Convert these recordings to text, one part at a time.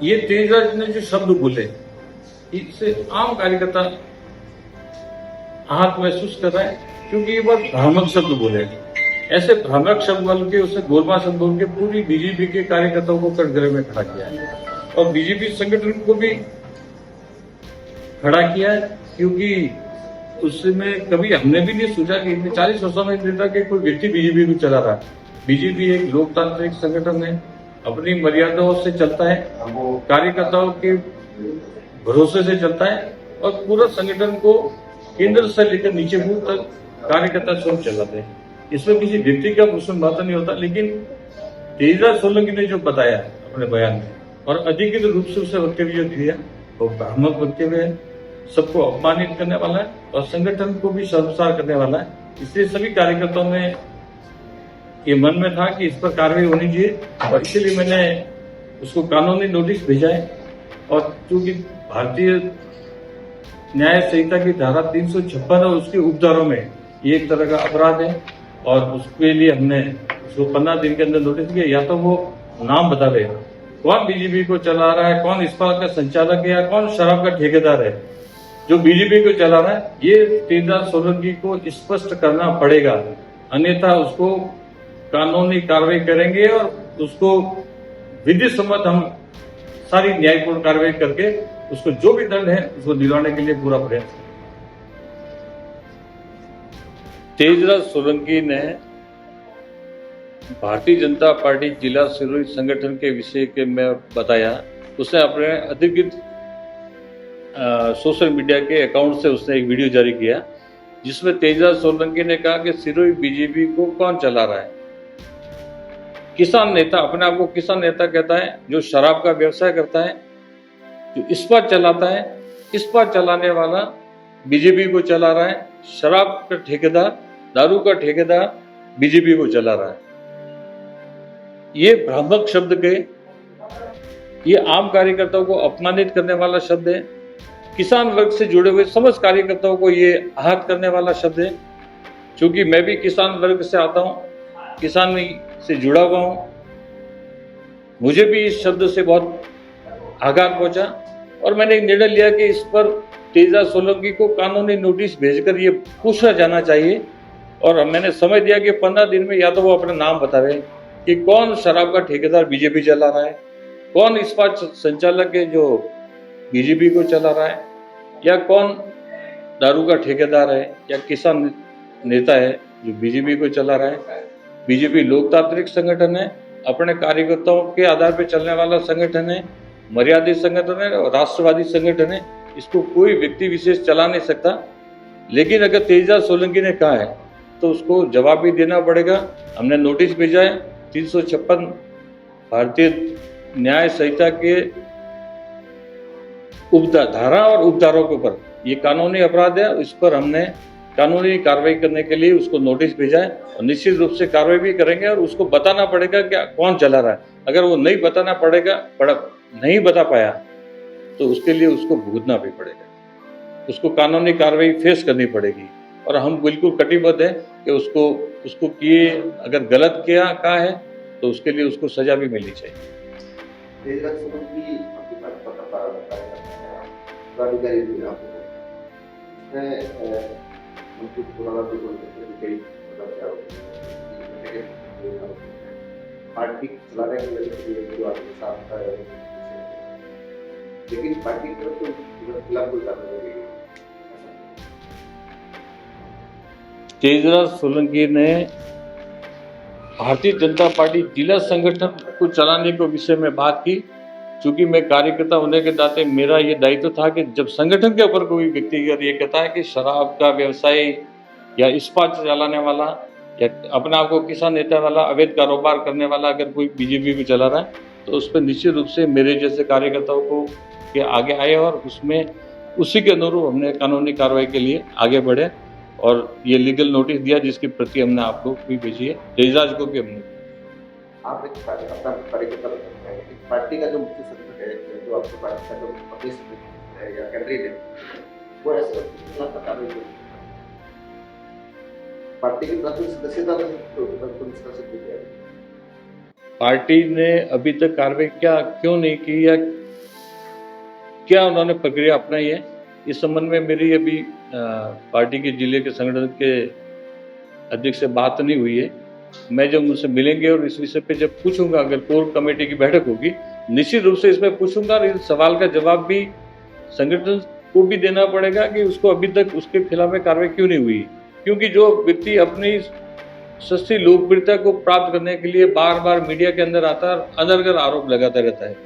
ये तेजराज ने जो शब्द बोले, इससे आम कार्यकर्ता आहत महसूस कर रहा है, क्योंकि ये बहुत भ्रामक शब्द बोले। ऐसे भ्रामक शब्द बोल के, उसे गोलमाल शब्द बोल के पूरी बीजेपी के कार्यकर्ताओं को कटघरे में खड़ा किया है और बीजेपी संगठन को भी खड़ा किया है, क्योंकि उसमें कभी हमने भी नहीं सोचा कि इतने 40 वर्षों में नेता के कोई व्यक्ति बीजेपी को चला रहा है। बीजेपी एक लोकतांत्रिक संगठन है, अपनी मर्यादाओं से चलता है, कार्यकर्ताओं के भरोसे से चलता है और पूरा संगठन को केंद्र से लेकर नीचे बूथ तक कार्यकर्ता स्वयं चलाते हैं। इसमें किसी व्यक्ति का उसमें बात नहीं होता, लेकिन तेजराज सोलंकी ने जो बताया अपने बयान में और अधिकृत रूप से उसे वक्तव्य जो दिया, वो भ्रामक वक्तव्य है, सबको अपमानित करने वाला है और संगठन को भी शर्मसार करने वाला है। इसलिए सभी कार्यकर्ताओं में ये मन में था कि इस पर कार्रवाई होनी चाहिए और इसीलिए मैंने उसको कानूनी नोटिस भेजा है। और चूंकि भारतीय न्याय संहिता की धारा 356 और उसके उपधारों में ये एक तरह का अपराध है और उसके लिए हमने उसको 15 दिन के अंदर नोटिस दिया। या तो वो नाम बतावे, कौन बीजेपी को चला रहा है, कौन इस्पात का संचालक है या कौन शराब का ठेकेदार है जो बीजेपी को चला रहा है, ये तेजराज सोलंकी को स्पष्ट करना पड़ेगा, अन्यथा उसको कानूनी कार्रवाई करेंगे और उसको विधि सम्मत हम सारी न्यायपूर्ण कार्रवाई करके उसको जो भी दंड है उसको दिलाने के लिए पूरा प्रयास करें। तेजराज सोलंकी ने भारतीय जनता पार्टी जिला सिरोही संगठन के विषय के में बताया। उसने अपने अधिकृत सोशल मीडिया के अकाउंट से उसने एक वीडियो जारी किया जिसमें तेजराज सोलंकी ने कहा कि सिरोही बीजेपी को कौन चला रहा है। किसान नेता, अपने आप को किसान नेता कहता है, जो शराब का व्यवसाय करता है, जो इस्पात चलाता है, इस्पात चलाने वाला बीजेपी को चला रहा है। शराब का ठेकेदार, दारू का ठेकेदार बीजेपी को चला रहा है। ये भ्रामक शब्द के, ये आम कार्यकर्ताओं को अपमानित करने वाला शब्द है। किसान वर्ग से जुड़े हुए समस्त कार्यकर्ताओं को ये आहत करने वाला शब्द है। क्योंकि मैं भी किसान वर्ग से आता हूँ, किसानी से जुड़ा हुआ हूँ, मुझे भी इस शब्द से बहुत आघात पहुंचा और मैंने एक निर्णय लिया कि इस पर तेजराज सोलंकी को कानूनी नोटिस भेजकर ये पूछा जाना चाहिए। और मैंने समय दिया कि 15 दिन में या तो वो अपना नाम बतावे कि कौन शराब का ठेकेदार बीजेपी चला रहा है, कौन इस्पात संचालक है जो बीजेपी को चला रहा है, या कौन दारू का ठेकेदार है या किसान नेता है जो बीजेपी को चला रहा है। बीजेपी लोकतांत्रिक संगठन है, अपने कार्यकर्ताओं के आधार पर चलने वाला संगठन है, मर्यादित संगठन है और राष्ट्रवादी संगठन है। इसको कोई व्यक्ति विशेष चला नहीं सकता। लेकिन अगर तेजराज सोलंकी ने कहा है तो उसको जवाब भी देना पड़ेगा। हमने नोटिस भेजा है 356 भारतीय न्याय संहिता के धारा और उपधारों के ऊपर ये कानूनी अपराध है। इस पर हमने कानूनी कार्रवाई करने के लिए उसको नोटिस भेजा है और निश्चित रूप से कार्रवाई भी करेंगे और उसको बताना पड़ेगा कि कौन चला रहा है। अगर वो नहीं बताना नहीं बता पाया तो उसके लिए उसको भुगतना भी पड़ेगा, उसको कानूनी कार्रवाई फेस करनी पड़ेगी। और हम बिल्कुल कटिबद्ध हैं कि उसको किए, अगर गलत किया कहा है तो उसके लिए उसको सजा भी मिलनी चाहिए। पार्टी चलाने के लिए लेकिन पार्टी की तरफ तो खिलाफ कोई कार्रवाई नहीं। तेजराज सोलंकी ने भारतीय जनता पार्टी जिला संगठन को चलाने के विषय में बात की। चूंकि मैं कार्यकर्ता होने के नाते मेरा ये दायित्व था कि जब संगठन के ऊपर कोई व्यक्ति अगर ये कहता है कि शराब का व्यवसाय या इस्पात चलाने वाला या अपने आप को किसान नेता वाला, अवैध कारोबार करने वाला अगर कोई बीजेपी को चला रहा है तो उस पर निश्चित रूप से मेरे जैसे कार्यकर्ताओं को के आगे आए और उसमें उसी के अनुरूप हमने कानूनी कार्रवाई के लिए आगे बढ़े और ये लीगल नोटिस दिया जिसकी प्रति हमने आपको भी भेजी है, तेजराज को भी हमने। आप एक अपना कार्यकर्ता बताते हैं, पार्टी का जो मुख्य संगठन है, जो आपको पार्टी का जो प्रदेश है या केंद्रीय है, वो ऐसे कार्रवाई करती है। पार्टी की प्राथमिक सदस्यता पार्टी ने अभी तक कार्रवाई क्यों नहीं की या क्या उन्होंने प्रक्रिया अपनाई है, इस संबंध में मेरी अभी पार्टी के जिले के संगठन के अध्यक्ष से बात नहीं हुई है। मैं जब उनसे मिलेंगे और इस विषय पे जब पूछूंगा, अगर कोर कमेटी की बैठक होगी, निश्चित रूप से इसमें पूछूंगा और इस सवाल का जवाब भी संगठन को भी देना पड़ेगा कि उसको अभी तक उसके खिलाफ में कार्रवाई क्यों नहीं हुई। क्योंकि जो व्यक्ति अपनी सस्ती लोकप्रियता को प्राप्त करने के लिए बार बार मीडिया के अंदर आता है, अनर्गल आरोप लगाता रहता है।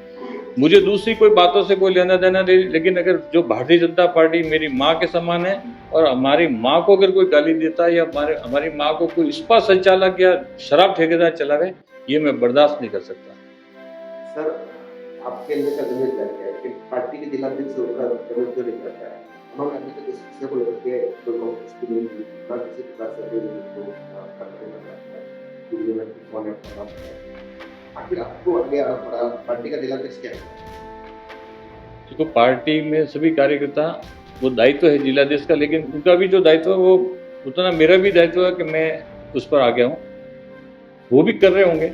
मुझे दूसरी कोई बातों से कोई लेना देना नहीं, लेकिन अगर जो भारतीय जनता पार्टी मेरी माँ के समान है और हमारी माँ को अगर कोई गाली देता है या हमारी माँ को कोई इस्पात संचालक या शराब ठेकेदार चला रहे, ये मैं बर्दाश्त नहीं कर सकता। सर, आपके अंदर का गणित क्या है कि पार्टी के जिलाध्यक्ष होकर गणित जो नहीं करता है, उन्होंने अभी तक इस विषय को लेकर के कोई कांग्रेस की नहीं की, ना किसी प्रकार से कोई करने में करता है, दूसरे में कौन है, आखिर आपको आगे पड़ा पार्टी का जिलाध्यक्ष क्या है? देखो, पार्टी में सभी कार्यकर्ता, वो दायित्व है जिलाध्यक्ष का, लेकिन उनका भी जो दायित्व है वो उतना मेरा भी दायित्व है कि मैं उस पर आ गया हूँ। वो भी कर रहे होंगे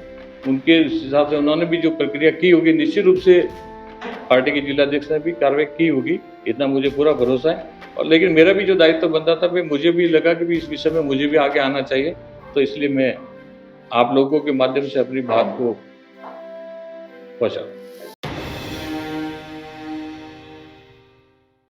उनके हिसाब से, उन्होंने भी जो प्रक्रिया की होगी, निश्चित रूप से पार्टी के जिलाध्यक्ष ने भी कार्रवाई की होगी, इतना मुझे पूरा भरोसा है। और लेकिन मेरा भी जो दायित्व बनता था, फिर मुझे भी लगा कि भी इस विषय में मुझे भी आगे आना चाहिए, तो इसलिए मैं आप लोगों के माध्यम से अपनी बात को पहुंचा।